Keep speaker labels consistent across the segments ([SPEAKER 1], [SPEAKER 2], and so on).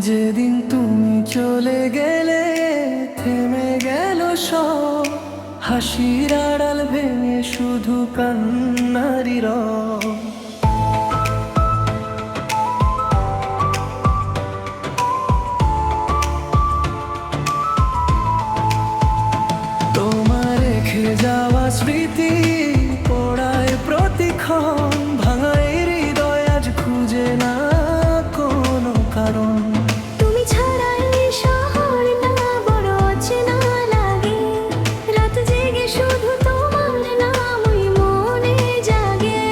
[SPEAKER 1] যেদিন তুমি চলে গেলে থেমে গেল সব, হাসির আড়াল ভেঙে শুধু কান্নারি রব। তোমার রেখে যাওয়া স্মৃতি পড়ায় প্রতিক্ষণ, ভাঙা এই হৃদয় আজ খুঁজে না কোনো কারণ।
[SPEAKER 2] তুমি ছাড়া এই শহরটা বড় অচেনা লাগে, রাত জেগে শুধু তোমার নামই মনে জাগে।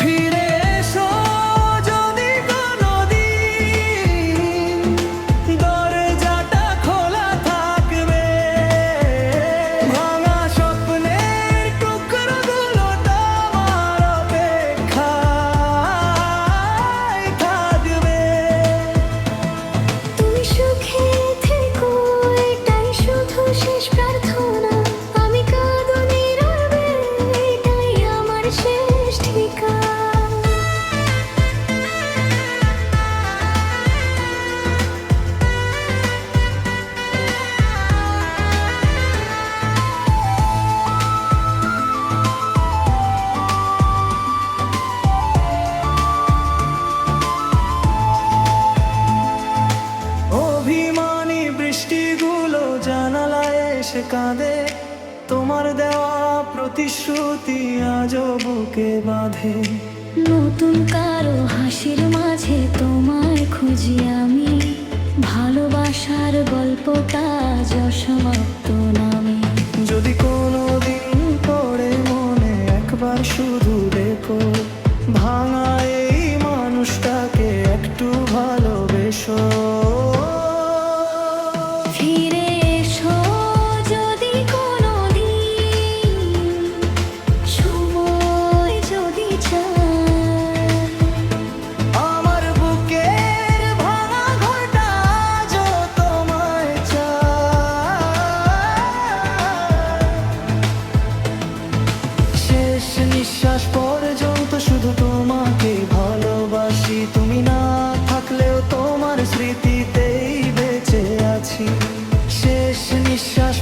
[SPEAKER 1] ফিরে এসো যদি কোনোদিন, দরজাটা খোলা থাকবে। ভাঙা স্বপ্নের টুকরোগুলো তোমার অপেক্ষায় থাকবে।
[SPEAKER 2] তুমি সুখে থেকো এটাই শুধু শেষ প্রার্থনা, আমি কাঁদুনি রবে এটাই আমার শেষ ঠিকানা।
[SPEAKER 1] অভিমানী বৃষ্টিগুলো জানালায় এসে কাঁদে, তোমার দেওয়া প্রতিশ্রুতি আজও বুকে বাঁধে।
[SPEAKER 2] নতুন কারো হাসির মাঝে তোমায় খুঁজি আমি, ভালোবাসার গল্পটা আজ অসমাপ্ত নামে।
[SPEAKER 1] যদি কোনোদিন পড়ে মনে একবার শুধু দেখো, ভাঙা এই মানুষটাকে একটু ভালোবেসো।
[SPEAKER 2] ফিরে এসো যদি কোনোদিন, সময় যদি চায়।
[SPEAKER 1] আমার বুকের ভাঙা ঘরটা আজও তোমায় চায়। শেষ নিঃশ্বাস পর্যন্ত শুধু তোমাকে ভালোবাসি, তুমি না থাকলেও তোমার স্মৃতিতেই বেঁচে আছি। শেষ নিঃশ্বাস